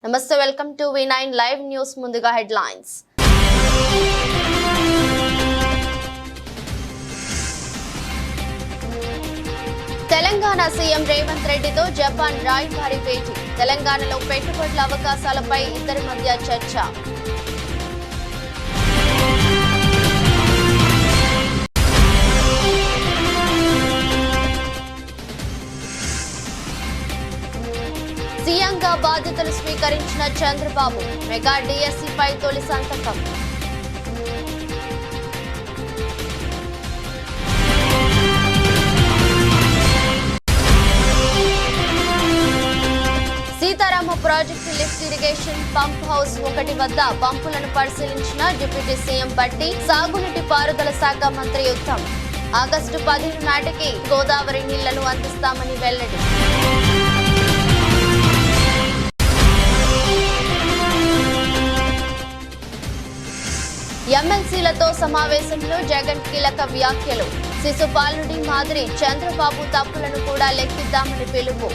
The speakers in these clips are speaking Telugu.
నమస్తే welcome to V9 live news ముందుగా హెడ్లైన్స్ తెలంగాణ సీఎం రేవంత్ రెడ్డితో జపాన్ రాయబారి భేటీ తెలంగాణలో పెట్టుబడుల అవకాశాలపై ఇద్దరి మధ్య చర్చ సీఎంగా బాధ్యతలు స్వీకరించిన చంద్రబాబు మెగా డిఎస్సిపై తొలి సంతకం Sitarama project lift irrigation pump house 1 వద్ద పంపులను పరిశీలించిన డిప్యూటీ సీఎం బట్టి సాగునీటి పారుదల శాఖ మంత్రి ఉత్తమ్ ఆగస్టు 15 నాటికి గోదావరి నీళ్లను అందిస్తామని వెల్లడి ఎమ్మెల్సీలతో సమావేశంలో జగన్ కీలక వ్యాఖ్యలు శిశుపాలుడి మాదిరి చంద్రబాబు తప్పులను కూడా లెక్కిద్దామని పిలుపు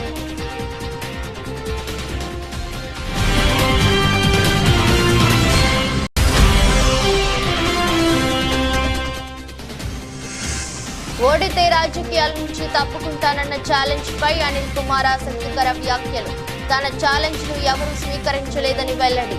ఓడితే రాజకీయాల నుంచి తప్పుకుంటానన్న ఛాలెంజ్ పై అనిల్ కుమార్ ఆసక్తికర వ్యాఖ్యలు తన ఛాలెంజ్ ను ఎవరూ స్వీకరించలేదని వెల్లడి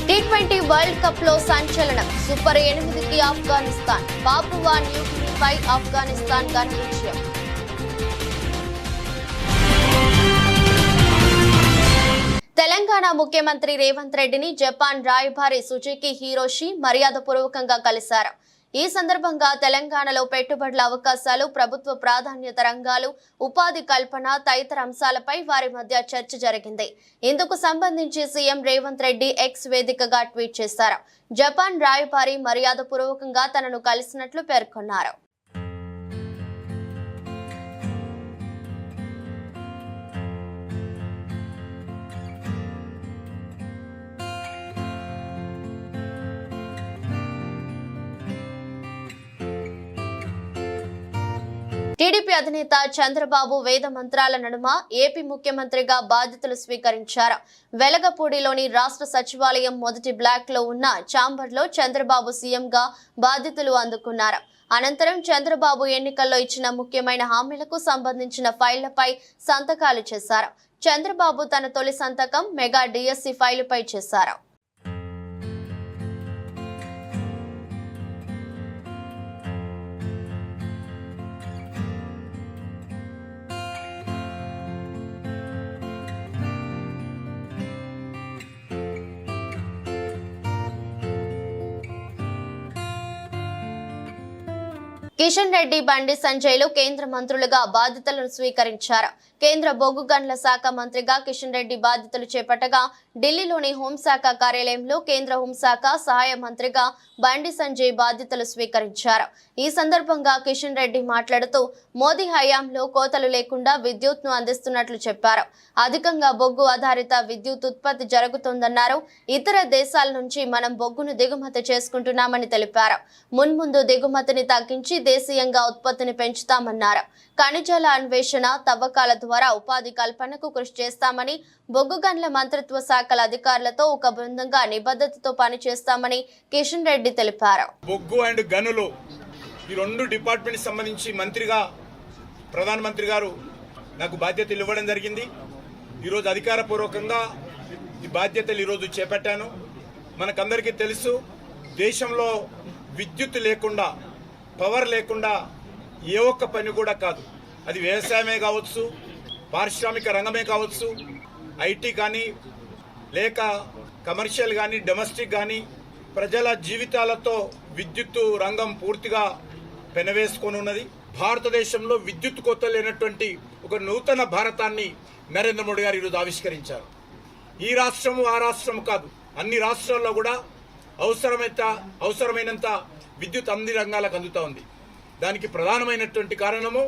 T20 వరల్డ్ కప్ లో సంచలనం సూపర్ 8కి ఆఫ్ఘనిస్తాన్ పాపువా న్యూగినీపై ఆఫ్ఘనిస్తాన్ ఘన విజయం తెలంగాణ ముఖ్యమంత్రి రేవంత్ రెడ్డిని జపాన్ రాయబారి సుజుకి హిరోషి మర్యాదపూర్వకంగా కలిశారు ఈ సందర్భంగా తెలంగాణలో పెట్టుబడుల అవకాశాలు ప్రభుత్వ ప్రాధాన్యత రంగాలు ఉపాధి కల్పన తదితర అంశాలపై వారి మధ్య చర్చ జరిగింది ఇందుకు సంబంధించి సీఎం రేవంత్ రెడ్డి ఎక్స్ వేదికగా ట్వీట్ చేశారు జపాన్ రాయబారి మర్యాదపూర్వకంగా తనను కలిసినట్లు పేర్కొన్నారు టీడీపీ అధినేత చంద్రబాబు వేద మంత్రాల నడుమ ఏపీ ముఖ్యమంత్రిగా బాధ్యతలు స్వీకరించారు వెలగపూడిలోని రాష్ట్ర సచివాలయం మొదటి బ్లాక్ లో ఉన్న ఛాంబర్ లో చంద్రబాబు సీఎంగా బాధ్యతలు అందుకున్నారు అనంతరం చంద్రబాబు ఎన్నికల్లో ఇచ్చిన ముఖ్యమైన హామీలకు సంబంధించిన ఫైళ్లపై సంతకాలు చేశారు చంద్రబాబు తన తొలి సంతకం మెగా డిఎస్సి ఫైలుపై చేశారు కిషన్ రెడ్డి బండి సంజయ్లు కేంద్ర మంత్రులుగా బాధ్యతలను స్వీకరించారు కేంద్ర బొగ్గు గనుల శాఖ మంత్రిగా కిషన్ రెడ్డి బాధ్యతలు చేపట్టగా ఢిల్లీలోని హోంశాఖ కార్యాలయంలో కేంద్ర హోంశాఖ సహాయ మంత్రిగా బండి సంజయ్ బాధ్యతలు స్వీకరించారు ఈ సందర్భంగా కిషన్ రెడ్డి మాట్లాడుతూ మోదీ హయాంలో కోతలు లేకుండా విద్యుత్ ను అందిస్తున్నట్లు చెప్పారు అధికంగా బొగ్గు ఆధారిత విద్యుత్ ఉత్పత్తి జరుగుతోందన్నారు ఇతర దేశాల నుంచి మనం బొగ్గును దిగుమతి చేసుకుంటున్నామని తెలిపారు మున్ముందు దిగుమతిని తగ్గించి దేశీయంగా ఉత్పత్తిని పెంచుతామన్నారు ఖనిజాల అన్వేషణ తవ్వకాల ద్వారా ఉపాధి కల్పనకు కృషి చేస్తామని బొగ్గు గనుల మంత్రిత్వ శాఖల అధికారులతో ఒక బృందంగా నిబద్ధతతో పనిచేస్తామని కిషన్ రెడ్డి తెలిపారు బొగ్గు అండ్ గనులు ఈ రెండు డిపార్ట్మెంట్ సంబంధించి మంత్రిగా ప్రధానమంత్రి గారు నాకు బాధ్యతలు ఇవ్వడం జరిగింది ఈరోజు అధికారపూర్వకంగా ఈ బాధ్యతలు ఈరోజు చేపట్టాను మనకందరికీ తెలుసు దేశంలో విద్యుత్ లేకుండా పవర్ లేకుండా ఏ ఒక్క పని కూడా కాదు అది వ్యవసాయమే కావచ్చు పారిశ్రామిక రంగమే కావచ్చు ఐటీ కానీ లేక కమర్షియల్ కానీ డొమెస్టిక్ కానీ ప్రజల జీవితాలతో విద్యుత్తు రంగం పూర్తిగా పెనవేసుకొని ఉన్నది భారతదేశంలో విద్యుత్ కొత్త లేనటువంటి ఒక నూతన భారతాన్ని నరేంద్ర మోడీ గారు ఈరోజు ఆవిష్కరించారు ఈ రాష్ట్రము ఆ రాష్ట్రము కాదు అన్ని రాష్ట్రాల్లో కూడా అవసరమైనంత విద్యుత్ అన్ని రంగాలకు అందుతూ ఉంది దానికి ప్రధానమైనటువంటి కారణము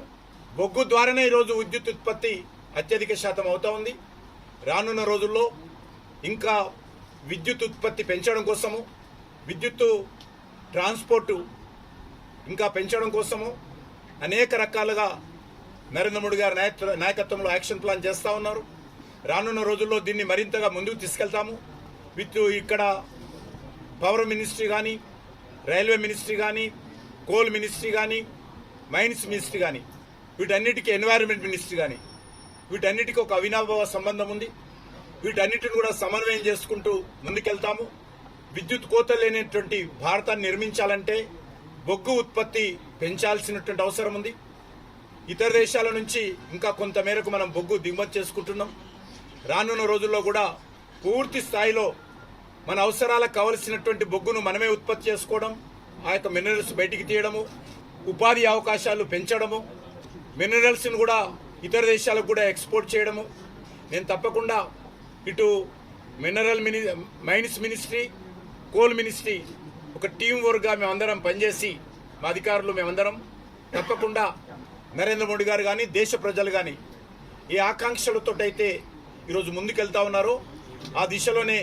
బొగ్గు ద్వారానే ఈరోజు విద్యుత్ ఉత్పత్తి అత్యధిక శాతం అవుతా ఉంది రానున్న రోజుల్లో ఇంకా విద్యుత్ ఉత్పత్తి పెంచడం కోసము విద్యుత్తు ట్రాన్స్పోర్టు ఇంకా పెంచడం కోసము అనేక రకాలుగా నరేంద్ర మోడీ గారి నాయకత్వంలో యాక్షన్ ప్లాన్ చేస్తూ ఉన్నారు. రానున్న రోజుల్లో దీన్ని మరింతగా ముందుకు తీసుకెళ్తాము. ఇక్కడ పవర్ మినిస్ట్రీ కానీ, రైల్వే మినిస్ట్రీ కానీ, కోల్ మినిస్ట్రీ కానీ, మైన్స్ మినిస్ట్రీ కానీ, వీటన్నిటికీ ఎన్వైరన్మెంట్ మినిస్ట్రీ కానీ, వీటన్నిటికీ ఒక అవినాభావ సంబంధం ఉంది. వీటన్నిటిని కూడా సమన్వయం చేసుకుంటూ ముందుకెళ్తాము. విద్యుత్ కోత లేనటువంటి భారతాన్ని నిర్మించాలంటే బొగ్గు ఉత్పత్తి పెంచాల్సినటువంటి అవసరం ఉంది. ఇతర దేశాల నుంచి ఇంకా కొంత మేరకు మనం బొగ్గు దిగుమతి చేసుకుంటున్నాం. రానున్న రోజుల్లో కూడా పూర్తి స్థాయిలో మన అవసరాలకు కావలసినటువంటి బొగ్గును మనమే ఉత్పత్తి చేసుకోవడం, ఆ యొక్క మినరల్స్ బయటికి తీయడము, ఉపాధి అవకాశాలు పెంచడము, మినరల్స్ను కూడా ఇతర దేశాలకు కూడా ఎక్స్పోర్ట్ చేయడము. నేను తప్పకుండా ఇటు మైన్స్ మినిస్ట్రీ, కోల్ మినిస్ట్రీ ఒక టీం వర్క్గా మేమందరం పనిచేసి మా అధికారులు మేమందరం తప్పకుండా నరేంద్ర మోడీ గారు కానీ, దేశ ప్రజలు కానీ ఏ ఆకాంక్షలతోటైతే ఈరోజు ముందుకెళ్తా ఉన్నారో ఆ దిశలోనే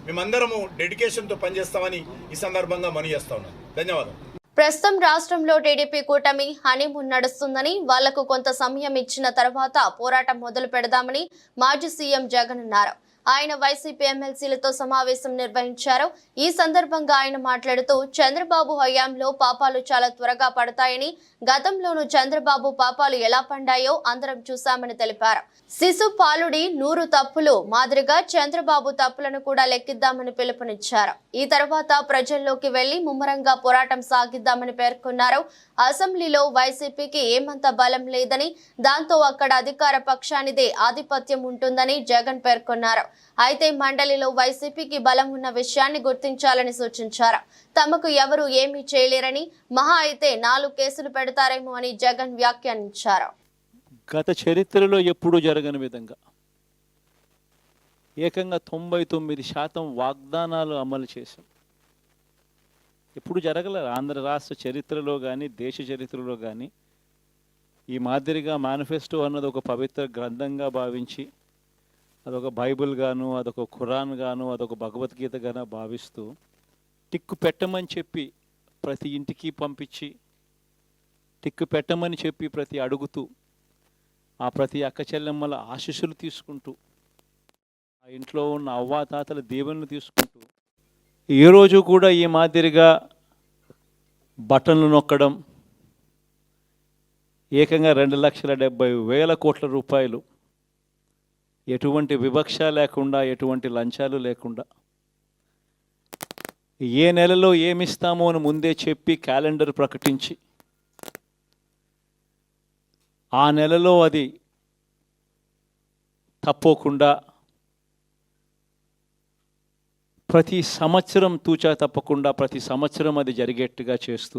మేమందరము డెడికేషన్తో పనిచేస్తామని ఈ సందర్భంగా మనవి చేస్తా ఉన్నాను. ధన్యవాదాలు. ప్రస్తుతం రాష్ట్రంలో టీడీపీ కూటమి హనీమూన్ నడుస్తుందని, వాళ్లకు కొంత సమయం ఇచ్చిన తర్వాత పోరాటం మొదలు పెడదామని మాజీ సీఎం జగన్ అన్నారు. ఆయన వైసీపీ ఎమ్మెల్సీలతో సమావేశం నిర్వహించారు. ఈ సందర్భంగా ఆయన మాట్లాడుతూ చంద్రబాబు హయాంలో పాపాలు చాలా త్వరగా పడతాయని, గతంలోనూ చంద్రబాబు పాపాలు ఎలా పండాయో అందరం చూశామని తెలిపారు. శిశు పాలుడి 100 తప్పులు మాదిరిగా చంద్రబాబు తప్పులను కూడా లెక్కిద్దామని పిలుపునిచ్చారు. ఈ తర్వాత ప్రజల్లోకి వెళ్లి ముమ్మరంగా పోరాటం సాగిద్దామని పేర్కొన్నారు. అసెంబ్లీలో వైసీపీకి ఏమంత బలం లేదని, దాంతో అక్కడ అధికార పక్షానిదే ఆధిపత్యం ఉంటుందని జగన్ పేర్కొన్నారు. అయితే మండలిలో వైసీపీకి బలం ఉన్న విషయాన్ని గుర్తించాలని సూచించారు. తమకు ఎవరు ఏమీ చేయలేరని, మహా అయితే 4 కేసులు పెడతారేమో అని జగన్ వ్యాఖ్యానించారు. గత చరిత్రలో ఎప్పుడూ జరగని విధంగా ఏకంగా 99% వాగ్దానాలు అమలు చేశాం. ఎప్పుడు జరగలేదు ఆంధ్ర రాష్ట్ర చరిత్రలో కానీ, దేశ చరిత్రలో కానీ. ఈ మాదిరిగా మేనిఫెస్టో అన్నది ఒక పవిత్ర గ్రంథంగా భావించి, అదొక బైబిల్ గాను, అదొక ఖురాన్ గాను, అదొక భగవద్గీత గాను భావిస్తూ టిక్కు పెట్టమని చెప్పి ప్రతి ఇంటికి పంపించి, టిక్కు పెట్టమని చెప్పి ప్రతి అడుగుతూ, ఆ ప్రతి అక్క చెల్లెమ్మల ఆశీస్సులు తీసుకుంటూ, ఆ ఇంట్లో ఉన్న అవ్వాతాతల దీవెనలు తీసుకుంటూ, ఏ రోజు కూడా ఈ మాదిరిగా బటన్లు నొక్కడం, ఏకంగా 2,70,000 కోట్ల రూపాయలు ఎటువంటి వివక్ష లేకుండా, ఎటువంటి లంచాలు లేకుండా, ఏ నెలలో ఏమిస్తామో అని ముందే చెప్పి క్యాలెండర్ ప్రకటించి, ఆ నెలలో అది తప్పకుండా ప్రతి సంవత్సరం తూచా తప్పకుండా ప్రతి సంవత్సరం అది జరిగేట్టుగా చేస్తూ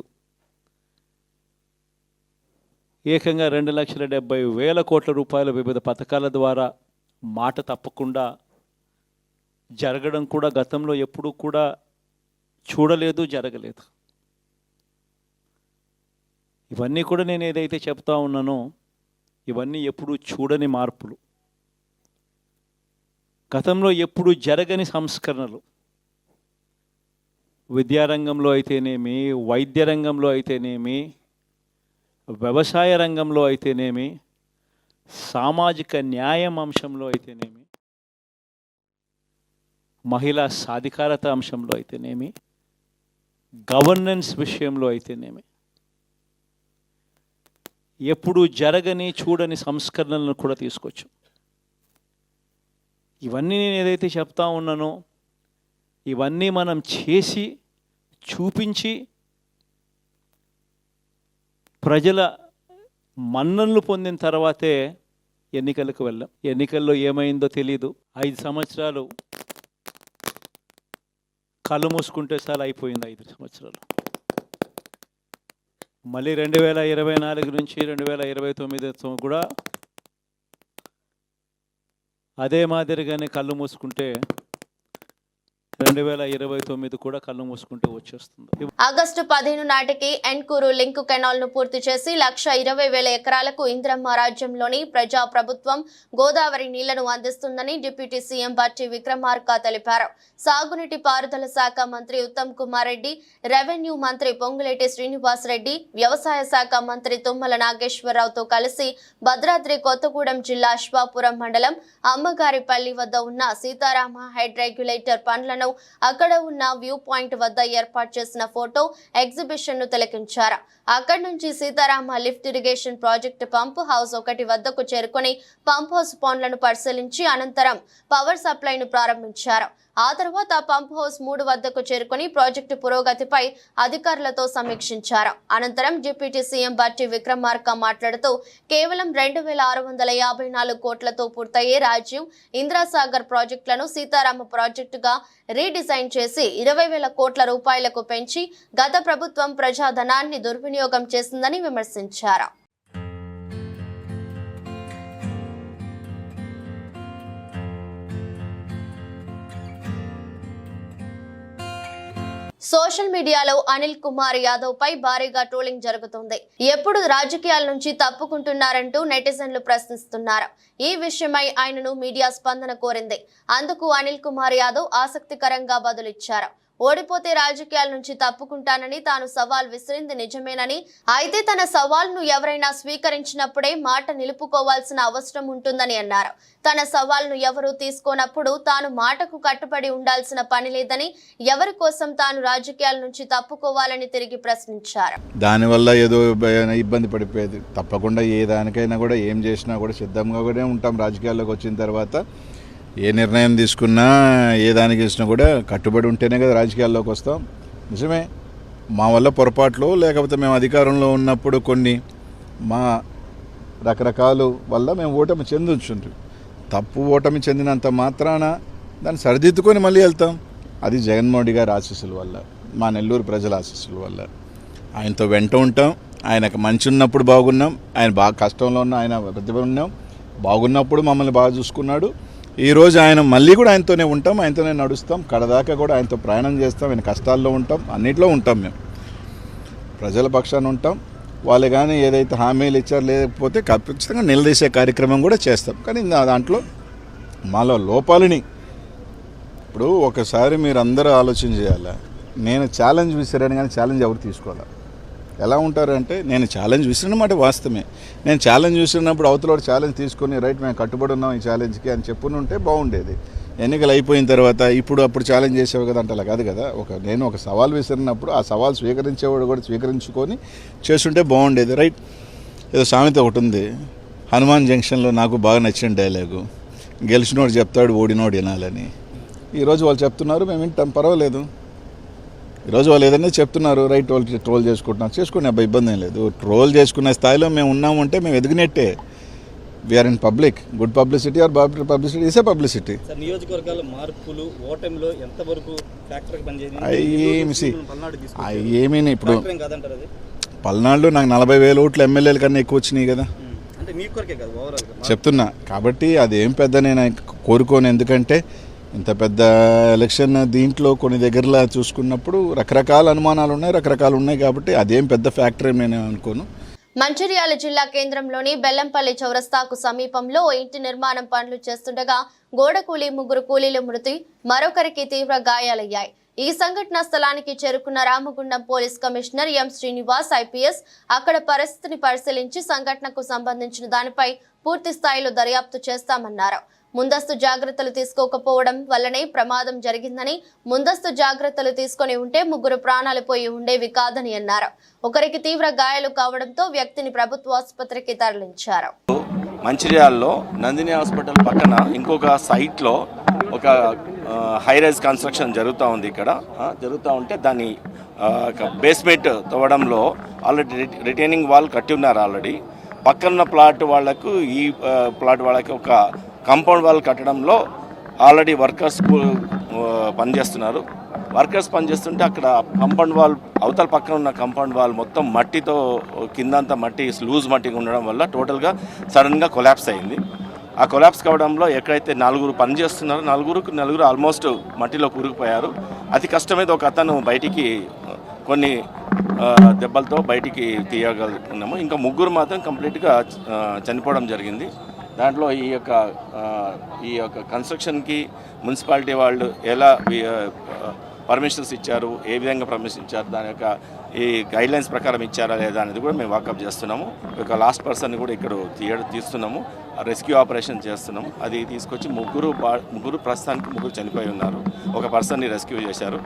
ఏకంగా 2,70,000 కోట్ల రూపాయల వివిధ పథకాల ద్వారా మాట తప్పకుండా జరగడం కూడా గతంలో ఎప్పుడూ కూడా చూడలేదు, జరగలేదు. ఇవన్నీ కూడా నేను ఏదైతే చెప్తా ఉన్నానో ఇవన్నీ ఎప్పుడూ చూడని మార్పులు, గతంలో ఎప్పుడు జరగని సంస్కరణలు. విద్యారంగంలో అయితేనేమి, వైద్య రంగంలో అయితేనేమి, వ్యవసాయ రంగంలో అయితేనేమి, సామాజిక న్యాయం అంశంలో అయితేనేమి, మహిళా సాధికారత అంశంలో అయితేనేమి, గవర్నెన్స్ విషయంలో అయితేనేమి, ఎప్పుడు జరగని చూడని సంస్కరణలను కూడా తీసుకొచ్చు. ఇవన్నీ నేను ఏదైతే చెప్తా ఉన్నానో ఇవన్నీ మనం చేసి చూపించి ప్రజల మన్ననలు పొందిన తర్వాతే ఎన్నికలకు వెళ్ళాం. ఎన్నికల్లో ఏమైందో తెలీదు. 5 సంవత్సరాలు కళ్ళు మూసుకుంటే చాలా అయిపోయింది. 5 సంవత్సరాలు మళ్ళీ 2024 నుంచి 2029 కూడా అదే మాదిరిగానే కళ్ళు మూసుకుంటే 2029 కూడా కళ్ళు మూసుకుంటే వచ్చేస్తుంది. ఆగస్టు 15 నాటికి ఎన్కూరు లింక్ కెనాల్ ను పూర్తి చేసి 1,20,000 ఎకరాలకు ఇంద్రమ్మ రాజ్యంలోని ప్రజా ప్రభుత్వం గోదావరి నీళ్లను అందిస్తుందని డిప్యూటీ సీఎం బట్టి విక్రమార్క తెలిపారు. సాగునీటి పారుదల శాఖ మంత్రి ఉత్తమ్ కుమార్ రెడ్డి, రెవెన్యూ మంత్రి పొంగులేటి శ్రీనివాస్ రెడ్డి, వ్యవసాయ శాఖ మంత్రి తుమ్మల నాగేశ్వరరావుతో కలిసి భద్రాద్రి కొత్తగూడెం జిల్లా అశ్వాపురం మండలం అమ్మగారిపల్లి వద్ద ఉన్న సీతారామ హెడ్ రెగ్యులేటర్ పనులను అక్కడ ఉన్న వ్యూ పాయింట్ వద్ద ఏర్పాటు చేసిన ఫోటో ఎగ్జిబిషన్ ను తిలకించారు. అక్కడి నుంచి Sitarama lift irrigation project pump house 1 వద్దకు చేరుకుని పంప్ హౌస్ పనులను పరిశీలించి అనంతరం పవర్ సప్లై ను ప్రారంభించారు. ఆ తర్వాత పంప్ హౌస్ 3 వద్దకు చేరుకుని ప్రాజెక్టు పురోగతిపై అధికారులతో సమీక్షించారు. అనంతరం డిప్యూటీ సీఎం బట్టి విక్రమార్క మాట్లాడుతూ కేవలం 2,654 కోట్లతో పూర్తయ్యే రాజీవ్, ఇంద్రాసాగర్ ప్రాజెక్టులను సీతారామ ప్రాజెక్టుగా రీడిజైన్ చేసి 20,000 కోట్ల రూపాయలకు పెంచి గత ప్రభుత్వం ప్రజాధనాన్ని దుర్వినియోగం చేసిందని విమర్శించారు. సోషల్ మీడియాలో అనిల్ కుమార్ యాదవ్ పై భారీగా ట్రోలింగ్ జరుగుతుంది. ఎప్పుడు రాజకీయాల నుంచి తప్పుకుంటున్నారంటూ నెటిజన్లు ప్రశ్నిస్తున్నారు. ఈ విషయమై ఆయనను మీడియా స్పందన కోరింది. అందుకు అనిల్ కుమార్ యాదవ్ ఆసక్తికరంగా బదులిచ్చారు. ఓడిపోతే రాజకీయాల నుంచి తప్పుకుంటానని తాను సవాల్ విసిరింది నిజమేనని, అయితే తన సవాల్ను ఎవరైనా స్వీకరించినప్పుడే మాట నిలుపుకోవాల్సిన అవసరం ఉంటుందని అన్నారు. తన సవాల్ను ఎవరూ తీసుకోనప్పుడు తాను మాటకు కట్టుబడి ఉండాల్సిన పని లేదని, ఎవరి కోసం తాను రాజకీయాల నుంచి తప్పుకోవాలని తిరిగి ప్రశ్నించారు. దానివల్ల ఏదో ఇబ్బంది పడిపోయేది. తప్పకుండా ఏ దానికైనా కూడా ఏం చేసినా కూడా సిద్ధంగా కూడా ఉంటాం. రాజకీయాల్లోకి వచ్చిన తర్వాత ఏ నిర్ణయం తీసుకున్నా ఏ దానికి ఇచ్చినా కూడా కట్టుబడి ఉంటేనే కదా రాజకీయాల్లోకి వస్తాం. నిజమే, మా వల్ల పొరపాట్లు లేకపోతే మేము అధికారంలో ఉన్నప్పుడు కొన్ని మా రకరకాల వల్ల మేము ఓటమి చెందుంచుంటాం. తప్పు ఓటమి చెందినంత మాత్రాన దాన్ని సరిదిద్దుకొని మళ్ళీ వెళ్తాం. అది జగన్మోహన్ రెడ్డి గారి ఆశీస్సుల వల్ల, మా నెల్లూరు ప్రజల ఆశీస్సుల వల్ల. ఆయనతో వెంట ఉంటాం. ఆయనకు మంచి ఉన్నప్పుడు బాగున్నాం, ఆయన బాగా కష్టంలో ఉన్న ఆయన ప్రతిభ ఉన్నాం. బాగున్నప్పుడు మమ్మల్ని బాగా చూసుకున్నాడు. ఈరోజు ఆయన మళ్ళీ కూడా ఆయనతోనే ఉంటాం, ఆయనతోనే నడుస్తాం, కడదాకా కూడా ఆయనతో ప్రయాణం చేస్తాం. ఆయన కష్టాల్లో ఉంటాం, అన్నిట్లో ఉంటాం. మేము ప్రజల పక్షాన ఉంటాం. వాళ్ళు కానీ ఏదైతే హామీలు ఇచ్చారో లేకపోతే ఖచ్చితంగా నిలదీసే కార్యక్రమం కూడా చేస్తాం. కానీ దాంట్లో మాలో లోపాలని ఇప్పుడు ఒకసారి మీరు అందరూ ఆలోచన చేయాలా. నేను ఛాలెంజ్ విసిరాను కానీ ఛాలెంజ్ ఎవరు తీసుకోవాలా? ఎలా ఉంటారంటే, నేను ఛాలెంజ్ విసిరినమాట వాస్తవమే. నేను ఛాలెంజ్ విసిరినప్పుడు అవతల ఛాలెంజ్ తీసుకొని రైట్ మేము కట్టుబడి ఉన్నాం ఈ ఛాలెంజ్కి అని చెప్పుని ఉంటే బాగుండేది. ఎన్నికలు అయిపోయిన తర్వాత అప్పుడు ఛాలెంజ్ చేసేవి కదా అంటే అలా కాదు కదా. నేను ఒక సవాల్ విసిరినప్పుడు ఆ సవాల్ స్వీకరించేవాడు కూడా స్వీకరించుకొని చేస్తుంటే బాగుండేది. రైట్, ఏదో సామెత ఒకటి ఉంది, హనుమాన్ జంక్షన్లో నాకు బాగా నచ్చిన డైలాగు, గెలిచినోడు చెప్తాడు ఓడినోడు వినాలని. ఈరోజు వాళ్ళు చెప్తున్నారు, మేము వింటాం, పర్వాలేదు. ఈరోజు వాళ్ళు ఏదైనా చెప్తున్నారు, రైట్, వాళ్ళు ట్రోల్ చేసుకునే అబ్బాయి ఇబ్బంది ఏం లేదు. ట్రోల్ చేసుకునే స్థాయిలో మేము ఉన్నాము అంటే మేము ఎదిగినట్టే. We are in public. Good publicity or bad publicity is a publicity. నియోజకవర్గాల మార్పులు ఓటమిలో ఎంతవరకు ఫ్యాక్టర్ పనిచేసింది? ఏమీ ఇప్పుడు పల్నాడులో నాకు 40,000 ఓట్లు ఎమ్మెల్యేల కన్నా ఎక్కువ వచ్చినాయి కదా చెప్తున్నా. కాబట్టి అదేం పెద్ద నేను కోరుకోను. ఎందుకంటే ఇంత పెద్ద ఎలక్షన్ దీంట్లో కొన్ని దగ్గరలా చూసుకున్నప్పుడు రకరకాల అనుమానాలు ఉన్నాయి, రకరకాలు ఉన్నాయి. కాబట్టి అదేం పెద్ద ఫ్యాక్టర్ నేను అనుకోను. మంచిర్యాల జిల్లా కేంద్రంలోని బెల్లంపల్లి చౌరస్తాకు సమీపంలో ఇంటి నిర్మాణం పనులు చేస్తుండగా గోడ కూలీ 3 కూలీల మృతి, మరొకరికి తీవ్ర గాయాలయ్యాయి. ఈ సంఘటన స్థలానికి చేరుకున్న Ramagundam police commissioner M Srinivas IPS అక్కడ పరిస్థితిని పరిశీలించి సంఘటనకు సంబంధించిన దానిపై పూర్తి స్థాయిలో దర్యాప్తు చేస్తామన్నారు. ముందస్తు జాగ్రత్తలు తీసుకోకపోవడం వల్లనే ప్రమాదం జరిగిందని, ముందస్తు జాగ్రత్తలు తీసుకొని ఉంటే 3 ప్రాణాలు పోయి ఉండేవి కాదని అన్నారు. ఒకరికి తీవ్ర గాయాలు కావడంతో వ్యక్తిని ప్రభుత్వ ఆసుపత్రికి తరలించారు. మంచిర్యాలలో నందిని హాస్పిటల్ పక్కన ఇంకొక సైట్లో ఒక హై రైజ్ కన్స్ట్రక్షన్ జరుగుతూ ఉంది. ఇక్కడ జరుగుతూ ఉంటే దాన్ని బేస్మెంట్ తవ్వడంలో ఆల్రెడీ రిటైనింగ్ వాల్ కట్టి ఉన్నారు. ఆల్రెడీ పక్కన ప్లాట్ వాళ్లకు ఈ ప్లాట్ వాళ్ళకి ఒక కాంపౌండ్ వాల్ కట్టడంలో ఆల్రెడీ వర్కర్స్ పనిచేస్తున్నారు. వర్కర్స్ పనిచేస్తుంటే అక్కడ కాంపౌండ్ వాల్ అవతల పక్కన ఉన్న కాంపౌండ్ వాల్ మొత్తం మట్టితో కిందంతా మట్టి లూజ్ మట్టిగా ఉండడం వల్ల టోటల్గా సడన్గా కొలాప్స్ అయింది. ఆ కొలాప్స్ కావడంలో ఎక్కడైతే 4 పనిచేస్తున్నారో నలుగురు ఆల్మోస్ట్ మట్టిలో కూరుకుపోయారు. అతి కష్టమైతే ఒక అతను బయటికి కొన్ని దెబ్బలతో బయటికి తీయగలుగుతున్నాము. ఇంకా 3 మాత్రం కంప్లీట్గా చనిపోవడం జరిగింది. దాంట్లో ఈ యొక్క కన్స్ట్రక్షన్కి మున్సిపాలిటీ వాళ్ళు ఎలా పర్మిషన్స్ ఇచ్చారు, ఏ విధంగా పర్మిషన్ ఇచ్చారు, దాని యొక్క ఈ గైడ్లైన్స్ ప్రకారం ఇచ్చారా లేదా అనేది కూడా మేము వాకప్ చేస్తున్నాము. ఒక లాస్ట్ పర్సన్ని కూడా ఇక్కడ తీస్తున్నాము, రెస్క్యూ ఆపరేషన్ చేస్తున్నాము. అది తీసుకొచ్చి ముగ్గురు ప్రస్తుతానికి 3 చనిపోయి ఉన్నారు. ఒక పర్సన్ని రెస్క్యూ చేశారు.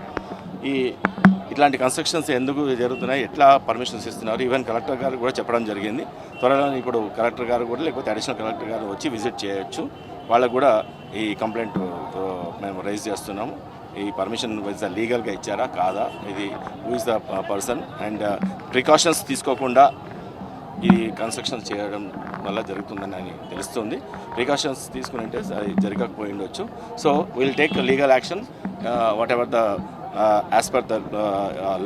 ఇట్లాంటి కన్స్ట్రక్షన్స్ ఎందుకు జరుగుతున్నాయి, ఎట్లా పర్మిషన్స్ ఇస్తున్నారు, ఈవెన్ కలెక్టర్ గారు కూడా చెప్పడం జరిగింది. త్వరలో ఇప్పుడు కలెక్టర్ గారు కూడా లేకపోతే అడిషనల్ కలెక్టర్ గారు వచ్చి విజిట్ చేయొచ్చు. వాళ్ళకు కూడా ఈ కంప్లైంట్ మేము రైజ్ చేస్తున్నాము. ఈ పర్మిషన్ లీగల్గా ఇచ్చారా కాదా, ఇది who is the person, and precautions తీసుకోకుండా ఈ కన్స్ట్రక్షన్ చేయడం వల్ల జరుగుతుందని తెలుస్తుంది. ప్రికాషన్స్ తీసుకుని అంటే జరగకపోయి ఉండొచ్చు. So will take legal action what ever the as per the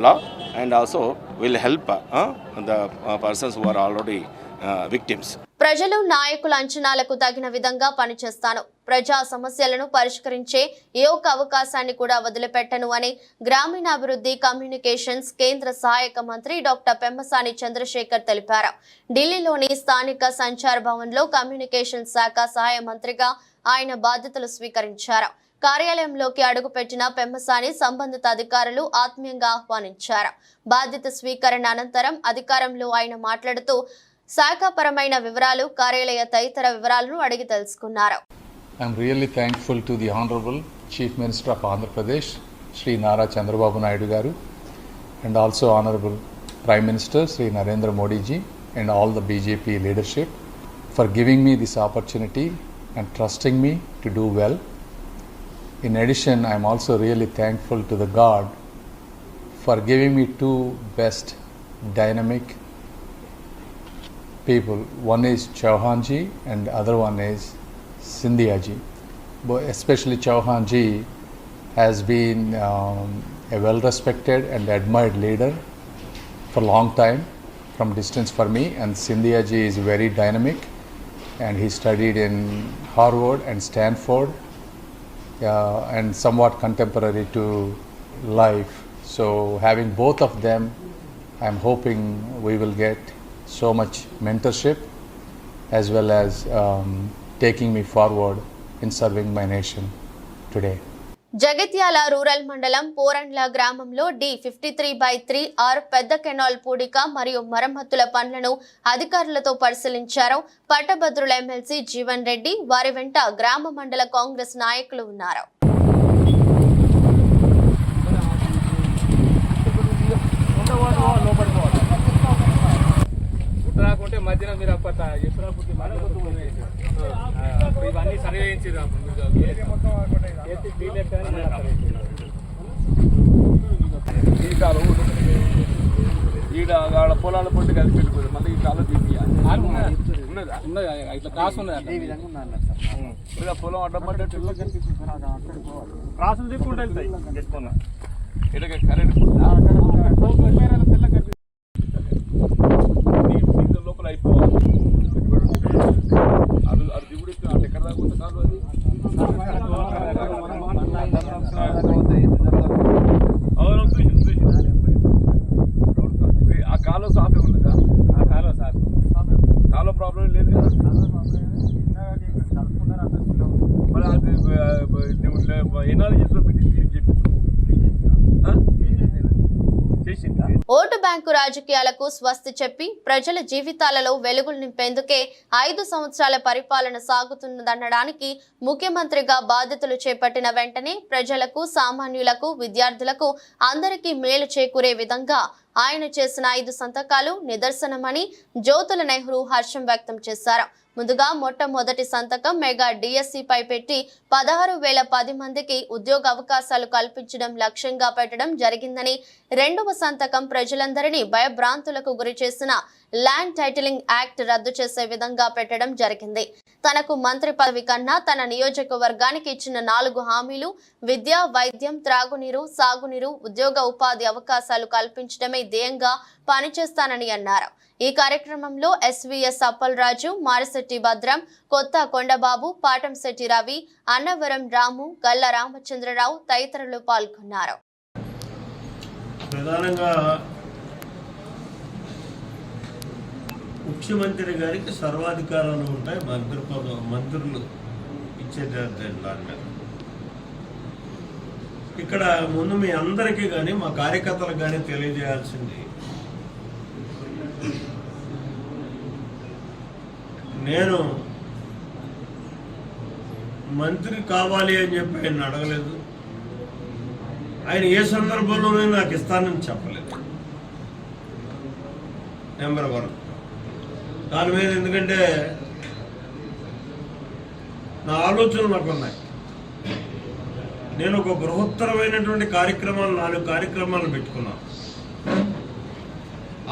law, and also will help the persons who are already victims. ప్రజలు నాయకుల అంచనాలకు తగిన విధంగా పనిచేస్తాను. ప్రజా సమస్యలను పరిష్కరించే ఏ ఒక్క అవకాశాన్ని కూడా వదిలిపెట్టను అని గ్రామీణాభివృద్ధి కమ్యూనికేషన్స్ కేంద్ర సహాయక మంత్రి డాక్టర్ పెమ్మసాని చంద్రశేఖర్ తెలిపారు. ఢిల్లీలోని స్థానిక సంచార్ భవన్లో కమ్యూనికేషన్ శాఖ సహాయ మంత్రిగా ఆయన బాధ్యతలు స్వీకరించారు. కార్యాలయంలోకి అడుగుపెట్టిన పెమ్మసాని సంబంధిత అధికారులు ఆత్మీయంగా ఆహ్వానించారు. బాధ్యత స్వీకరణ అనంతరం అధికారంలో ఆయన మాట్లాడుతూ శాఖాపరమైన వివరాలు, కార్యాలయ తదితర వివరాలను అడిగి తెలుసుకున్నారు. I am really thankful to the Honorable Chief Minister of Andhra Pradesh, Shri Nara Chandrababu Naidu Garu, and also Honorable Prime Minister Shri Narendra Modi ji and all the BJP leadership for giving me this opportunity and trusting me to do well. In addition, I am also really thankful to the God for giving me 2 best dynamic people. One is Chauhan ji and the other one is Scindia ji. But especially Chauhan ji has been a well-respected and admired leader for a long time from distance for me, and Scindia ji is very dynamic and he studied in Harvard and Stanford. And somewhat contemporary to life. So having both of them, I'm hoping we will get so much mentorship as well as taking me forward in serving my nation today. Jagtial rural మండలం పోరండ్ల గ్రామంలో D53/3R పెద్ద కెనాల్ పూడిక మరియు మరమ్మతుల పనులను అధికారులతో పరిశీలించారు. పట్టభద్రుల ఎమ్మెల్సీ జీవన్ రెడ్డి, వారి వెంట గ్రామ మండల కాంగ్రెస్ నాయకులు ఉన్నారు. ఇవన్నీ సర్వే చేయించి ఈడ పొలాల పొట్టి కలిసి పెట్టుకోదు, మళ్ళీ ఈ కాలం తీపియాలి. ఉన్నదా ఇట్లా క్రాస్ ఉన్నది, పొలం అడ్డం పడ్డట్టు క్రాసులు తీసుకుంటూ వెళ్తాయి. చెప్పుకున్నా ఇక్కడ కరెంట్ లోపల అయిపోవాలి. అది దిగుడు ఎక్కడ దాకా ఉంటే కాదు. అది ఆ కాలువ సాఫే ఉన్నదా? ఆ కాలువ సాఫ్, కాలువ ప్రాబ్లం లేదు కదా. మరి అది ఎన్ఆర్జీ చేసిన చేసిందా? ఓటు బ్యాంకు రాజకీయాలకు స్వస్తి చెప్పి ప్రజల జీవితాలలో వెలుగులు నింపేందుకే 5 సంవత్సరాల పరిపాలన సాగుతున్నదనడానికి ముఖ్యమంత్రిగా బాధ్యతలు చేపట్టిన వెంటనే ప్రజలకు, సామాన్యులకు, విద్యార్థులకు అందరికీ మేలు చేకూరే విధంగా ఆయన చేసిన 5 సంతకాలు నిదర్శనమని జ్యోతుల నెహ్రూ హర్షం వ్యక్తం చేశారు. ముందుగా మొట్టమొదటి సంతకం మెగా డిఎస్సిపై పెట్టి 16,010 మందికి ఉద్యోగ అవకాశాలు కల్పించడం లక్ష్యంగా పెట్టడం జరిగిందని, రెండవ సంతకం ప్రజలందరినీ భయభ్రాంతులకు గురి చేసిన ల్యాండ్ టైటిలింగ్ యాక్ట్ రద్దు చేసే విధంగా పెట్టడం జరిగింది. తనకు మంత్రి పదవి కన్నా తన నియోజకవర్గానికి ఇచ్చిన 4 హామీలు విద్య, వైద్యం, త్రాగునీరు, సాగునీరు, ఉద్యోగ ఉపాధి అవకాశాలు కల్పించడమే ధ్యేయంగా పనిచేస్తానని అన్నారు. ఈ కార్యక్రమంలో ఎస్వీఎస్ అప్పలరాజు, మారిశెట్టి భద్రం, కొత్త కొండబాబు, పాటంశెట్టి రవి, అన్నవరం రాము, గల్ల రామచంద్రరావు తదితరులు పాల్గొన్నారు. ప్రధానంగా ముఖ్యమంత్రి గారికి సర్వాధికారాలు ఉంటాయి. మంత్రులు ఇచ్చేదాన్ని ఇక్కడ ముందు మీ అందరికీ కానీ మా కార్యకర్తలకు కానీ తెలియజేయాల్సింది, నేను మంత్రి కావాలి అని చెప్పి ఆయన అడగలేదు. ఆయన ఏ సందర్భంలోనే నాకు ఇస్తానని చెప్పలేదు. నెంబర్ 1 దాని మీద, ఎందుకంటే నా ఆలోచనలు నాకు ఉన్నాయి. నేను ఒక బృహత్తరమైనటువంటి 4 కార్యక్రమాలు పెట్టుకున్నాను.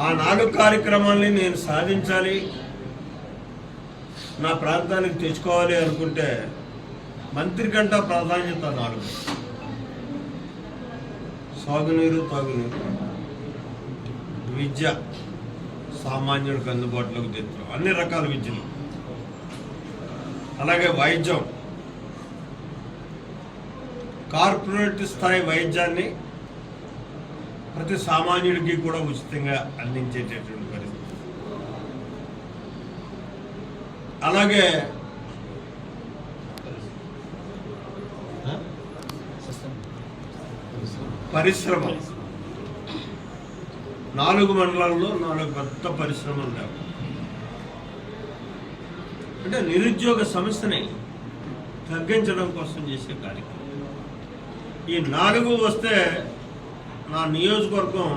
ఆ 4 కార్యక్రమాలని నేను సాధించాలి, నా ప్రాంతానికి తెచ్చుకోవాలి అనుకుంటే మంత్రి కంటే ప్రాధాన్యత 4: సాగునీరు, తాగునీరు, విద్య, సామాన్యుడికి అందుబాటులోకి తెచ్చడం, అన్ని రకాల విద్యలు, అలాగే వైద్యం, కార్పొరేట్ స్థాయి వైద్యాన్ని ప్రతి సామాన్యుడికి కూడా ఉచితంగా అందించేటటువంటి పరిస్థితి, అలాగే పరిశ్రమ, 4 మండలాల్లో 4 పెద్ద పరిశ్రమలు లేవు. అంటే నిరుద్యోగ సమస్యని తగ్గించడం కోసం చేసే కార్యక్రమం. ఈ 4 వస్తే నా నియోజకవర్గం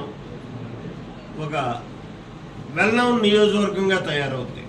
ఒక వెల్-నోన్ నియోజకవర్గంగా తయారవుతుంది.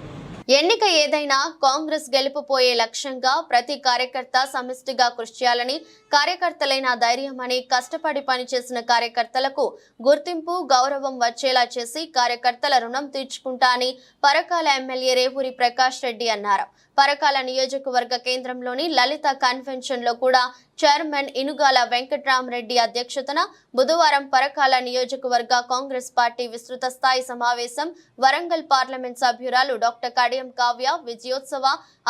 ఎన్నిక ఏదైనా కాంగ్రెస్ గెలుపుపోయే లక్ష్యంగా ప్రతి కార్యకర్త సమిష్టిగా కృషి చేయాలని, కార్యకర్తలైన ధైర్యమని, కష్టపడి పనిచేసిన కార్యకర్తలకు గుర్తింపు, గౌరవం వచ్చేలా చేసి కార్యకర్తల రుణం తీర్చుకుంటా అని పరకాల ఎమ్మెల్యే రేవూరి ప్రకాష్ రెడ్డి అన్నారు. పరకాల నియోజకవర్గ కేంద్రంలోని లలిత కన్వెన్షన్ లో కూడా చైర్మన్ ఇనుగాల వెంకట్రామరెడ్డి అధ్యక్షతన బుధవారం పరకాల నియోజకవర్గ కాంగ్రెస్ పార్టీ విస్తృత స్థాయి సమావేశం, వరంగల్ పార్లమెంట్ సభ్యురాలు డాక్టర్ కడియం కావ్య విజయోత్సవ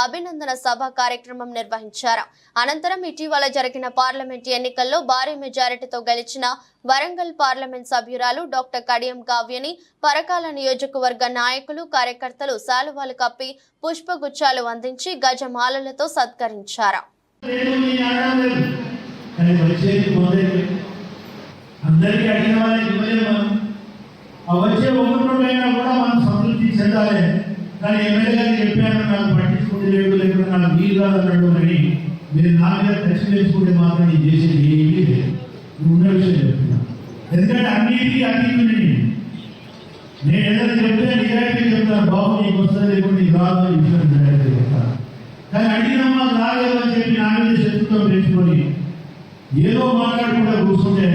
అభినందన సభ కార్యక్రమం నిర్వహించారు. అనంతరం ఇటీవల జరిగిన పార్లమెంట్ ఎన్నికల్లో భారీ మెజారిటీతో గెలిచిన వరంగల్ పార్లమెంట్ సభ్యురాలు డాక్టర్ కడియం కావ్యని పరకాల నియోజకవర్గ నాయకులు, కార్యకర్తలు శాలువాలు కప్పి పుష్పగుచ్చాలు అందించి గజమాలలతో సత్కరించారు. అందరికీ అడిగిన వాళ్ళకి ఇవ్వలేము. వచ్చే ఒక్కరికైనా కూడా మనం సంతృప్తి చెందాలి. కానీ ఎమ్మెల్యే గారికి చెప్పాను, నాకు పట్టించుకుంటే లేదు, లేకుండా నాకు వీలు కాదన్నాడు అని మీరు నా మీద ప్రశ్న వేసుకుంటే మాత్రం నేను చేసేది ఏమీ లేదు. ఉన్న విషయం చెప్తున్నా. ఎందుకంటే అన్నిటికీ అన్నిటి నేను ఏదైనా చెప్తే నిజాయితీ చెప్తాను, బాబు నీకు వస్తుంది, లేకుండా నీకు రాదు అని విషయం నిజాయితీ చెప్తాను. కానీ అడిగినమ్మా రాలేదు అని చెప్పి నా మీద శత్రుత్వం పెంచుకొని ఏదో మాట్లాడకుండా కూర్చుంటే,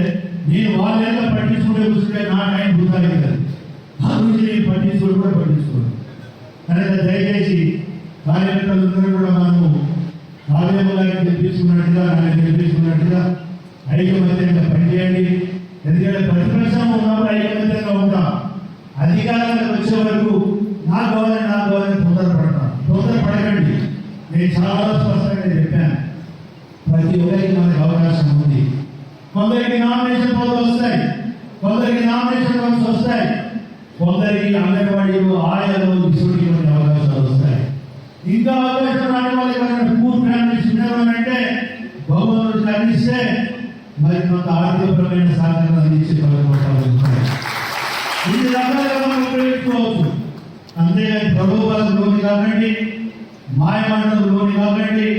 నేను వాళ్ళేదో పట్టించుకుంటే కూర్చుంటే నా టైం వృధా అవుతుంది. ఆ గురించి నేను పట్టించుకోవడం కూడా పట్టించుకోను. కనుక దయచేసి కార్యకర్తలందరూ కూడా మనము కార్యములాగా గెలిపించుకున్నట్టుగా, నాకు గెలిపించుకున్నట్టుగా ఐకమత్యంగా పనిచేయండి. ఎందుకంటే ప్రతిపక్షం ఉన్నప్పుడు ఐకమత్యంగా ఉంటాం. అధికారాలకు వచ్చే వరకు నాకు కావాలని తొందరపడకండి. నేను చాలా స్పష్టంగా చెప్పాను, ప్రతి ఒక్కరికి మనకు అవకాశం ఉంది. కొందరికి నామినేషన్ పదవులు వస్తాయి, కొందరికి నామినేషన్ పదవులు వస్తాయి, కొందరికి అంగన్వాడీలు, ఆయాలు తీసుకునే అవకాశాలు వస్తాయి. ఇంకా అవకాశం రాని వాళ్ళు ఎవరైనా పూర్ ఫ్యామిలీస్ ఉన్నారంటే భగవంతుడు అందిస్తే మరి కొంత ఆర్థికపరమైన సహకారం అందించే అవకాశాలు ఉంటాయి. ఇన్ని రకాలుగా మనం ఉపయోగించుకోవచ్చు. అంతేగాని ప్రభుత్వాలలోని కాకండి, మాయమండలంలోని కాకండి.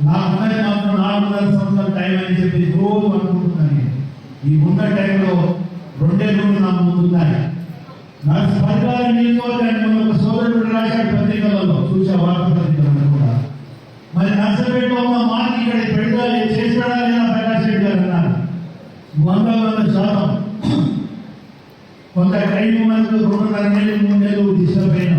నాకున్నది మాత్రం 4.5 సంవత్సరాల టైం అని చెప్పి రోజు అనుకుంటున్నాను. ఈ ఉన్న టైంలో 2 రోజులు నాకు ముందున్నాయి. నాకు పరకాల నియోజకవర్గాన్ని ఒక సోదరుడు రాశాడు పత్రికలలో, చూసే వార్తా పత్రికలను కూడా. మరి నర్సపేటలో ఉన్న మార్క్ ఇక్కడ పెడతా చేసి పెడాలి ప్రకాష్ రెడ్డి గారు అన్నారు. 100% కొంత క్రైమ్ మనకు 2.5 నెలలు 3 నెలలు తీసుకుపోయిన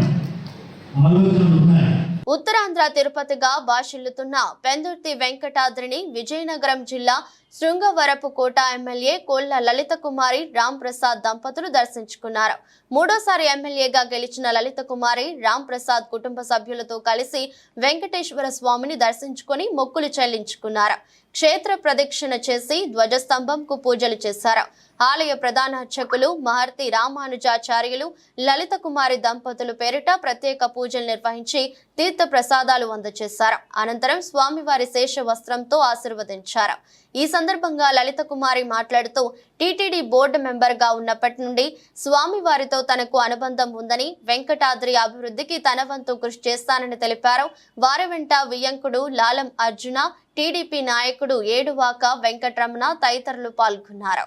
ఆలోచనలు ఉన్నాయి. ఉత్తరాంధ్ర తిరుపతిగా భాషిల్లుతున్న పెందుర్తి వెంకటాద్రిని విజయనగరం జిల్లా శృంగవరపుకోట ఎమ్మెల్యే కోళ్ల లలిత కుమారి రామ్ ప్రసాద్ దంపతులు దర్శించుకున్నారు. మూడోసారి ఎమ్మెల్యేగా గెలిచిన లలిత కుమారి రామ్ ప్రసాద్ కుటుంబ సభ్యులతో కలిసి వెంకటేశ్వర స్వామిని దర్శించుకుని మొక్కులు చెల్లించుకున్నారు. క్షేత్ర ప్రదక్షిణ చేసి ధ్వజస్తంభంకు పూజలు చేశారు. ఆలయ ప్రధాన అర్చకులు మహర్తి రామానుజాచార్యులు లలిత కుమారి దంపతులు పేరిట ప్రత్యేక పూజలు నిర్వహించి తీర్థ ప్రసాదాలు అందజేశారు. అనంతరం స్వామివారి శేష వస్త్రంతో ఆశీర్వదించారు. ఈ సందర్భంగా లలిత కుమారి మాట్లాడుతూ టీటీడీ బోర్డు మెంబర్ గా ఉన్నప్పటి నుండి స్వామివారితో తనకు అనుబంధం ఉందని, వెంకటాద్రి అభివృద్ధికి తన వంతు కృషి చేస్తానని తెలిపారు. వారి వెంట వియ్యంకుడు లాలం అర్జున, టీడీపీ నాయకుడు ఏడువాక వెంకటరమణ తదితరులు పాల్గొన్నారు.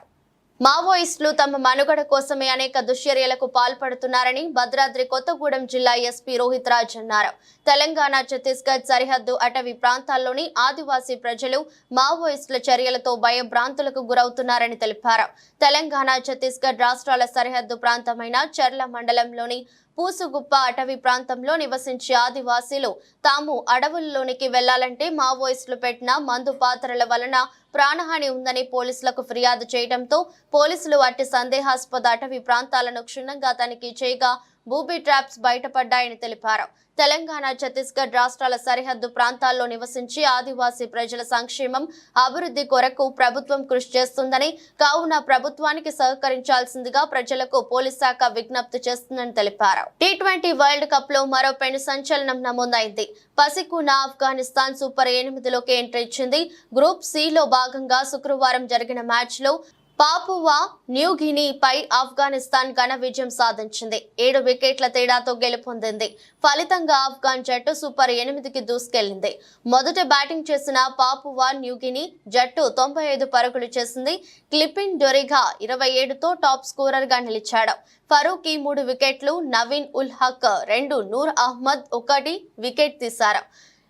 మావోయిస్టులు తమ మనుగడ కోసమే అనేక దుశ్చర్యలకు పాల్పడుతున్నారని భద్రాద్రి కొత్తగూడెం జిల్లా ఎస్పీ రోహిత్ రాజ్ అన్నారు. తెలంగాణ ఛత్తీస్గఢ్ సరిహద్దు అటవీ ప్రాంతాల్లోని ఆదివాసీ ప్రజలు మావోయిస్టుల చర్యలతో భయభ్రాంతులకు గురవుతున్నారని తెలిపారు. తెలంగాణ ఛత్తీస్గఢ్ రాష్ట్రాల సరిహద్దు ప్రాంతమైన చర్ల మండలంలోని పూసుగుప్ప అటవీ ప్రాంతంలో నివసించే ఆదివాసీలు తాము అడవుల్లోనికి వెళ్లాలంటే మావోయిస్టులు పెట్టిన మందు పాత్రల వలన ప్రాణహాని ఉందని పోలీసులకు ఫిర్యాదు చేయడంతో పోలీసులు అట్టి సందేహాస్పద అటవీ ప్రాంతాలను క్షుణ్ణంగా తనిఖీ చేయగా బూబీ ట్రాప్స్ బయటపడ్డాయని తెలిపారు. తెలంగాణ ఛత్తీస్గఢ్ రాష్ట్రాల సరిహద్దు ప్రాంతాల్లో నివసించి ఆదివాసీ ప్రజల సంక్షేమం అభివృద్ధి కొరకు ప్రభుత్వం కృషి చేస్తుందని, కావున ప్రభుత్వానికి సహకరించాల్సిందిగా ప్రజలకు పోలీస్ శాఖ విజ్ఞప్తి చేస్తుందని తెలిపారు. T20 వరల్డ్ కప్ లో మరో పెను సంచలనం నమోదైంది. పసికూన ఆఫ్ఘనిస్తాన్ సూపర్ 8లోకి ఎంట్రీ ఇచ్చింది. గ్రూప్ సి లో భాగంగా శుక్రవారం జరిగిన మ్యాచ్ లో పాపువా న్యూగినీ పై ఆఫ్ఘనిస్తాన్ ఘన విజయం సాధించింది. 7 వికెట్ల తేడాతో గెలుపొందింది. ఫలితంగా ఆఫ్ఘాన్ జట్టు సూపర్ 8కి దూసుకెళ్లింది. మొదట బ్యాటింగ్ చేసిన పాపువా న్యూగినీ జట్టు 95 పరుగులు చేసింది. క్లిపిన్ డొరిగా 27తో టాప్ స్కోరర్ గా నిలిచాడు. ఫరూకీ 3 వికెట్లు, నవీన్ ఉల్ హక్ 2, నూర్ అహ్మద్ 1 వికెట్ తీశారు.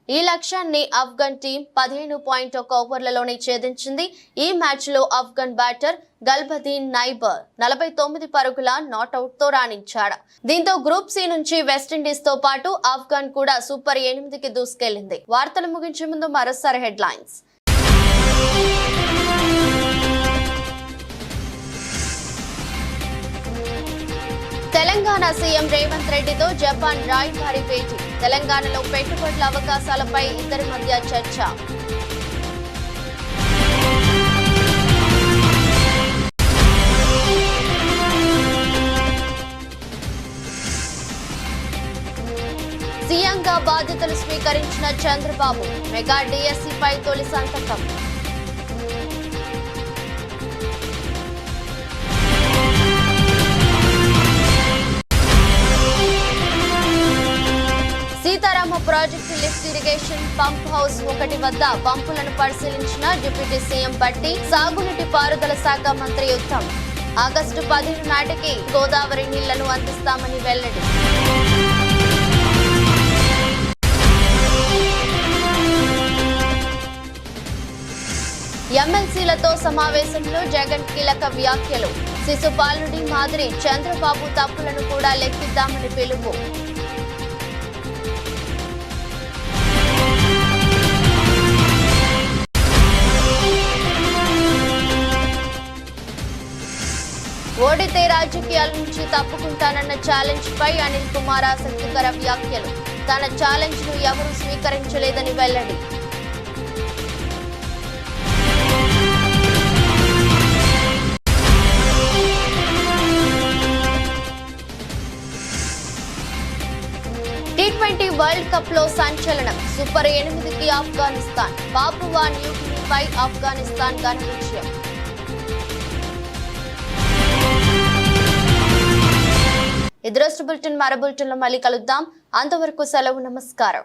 ఈ లక్ష్యాన్ని ఆఫ్ఘన్ టీం 15.1 ఓవర్లలోనే ఛేదించింది. ఈ మ్యాచ్ లో ఆఫ్ఘన్ బ్యాటర్ గల్బదీన్ నైబర్ 49 పరుగుల నాట్అవుట్ తో రాణించాడు. దీంతో గ్రూప్ సి నుంచి వెస్టిండీస్ తో పాటు ఆఫ్ఘన్ కూడా సూపర్ 8కి దూసుకెళ్లింది. వార్తలు ముగించే ముందు మరోసారి హెడ్లైన్స్. తెలంగాణ సీఎం రేవంత్ రెడ్డితో జపాన్ రాయబారి భేటీ. తెలంగాణలో పెట్టుబడుల అవకాశాలపై ఇద్దరి మధ్య చర్చ. సీఎంగా బాధ్యతలు స్వీకరించిన చంద్రబాబు మెగా డిఎస్సీపై తొలి సంతకం. Sitarama project lift irrigation pump house 1 వద్ద పంపులను పరిశీలించిన డిప్యూటీ సీఎం బట్టి. సాగునీటి పారుదల శాఖ మంత్రి ఉత్తమ్ ఆగస్టు 15 నాటికి గోదావరి నీళ్లను అందిస్తామని వెల్లడి. ఎమ్మెల్సీలతో సమావేశంలో జగన్ కీలక వ్యాఖ్యలు. శిశుపాలుడి మాదిరి చంద్రబాబు తప్పులను కూడా లెక్కిద్దామని పిలుపు. ఓడితే రాజకీయాల నుంచి తప్పుకుంటానన్న ఛాలెంజ్ పై అనిల్ కుమార్ ఆసక్తికర వ్యాఖ్యలు. తన ఛాలెంజ్ ను ఎవరూ స్వీకరించలేదని వెల్లడి. T20 వరల్డ్ కప్ లో సంచలనం. సూపర్ 8కి ఆఫ్ఘనిస్తాన్. పాపువా న్యూగినీపై ఆఫ్ఘనిస్తాన్ ఘన విజయం. ఇదృష్టి బులెటిన్ మరో బులెటిన్లో మళ్ళీ కలుద్దాం. అంతవరకు సెలవు. నమస్కారం.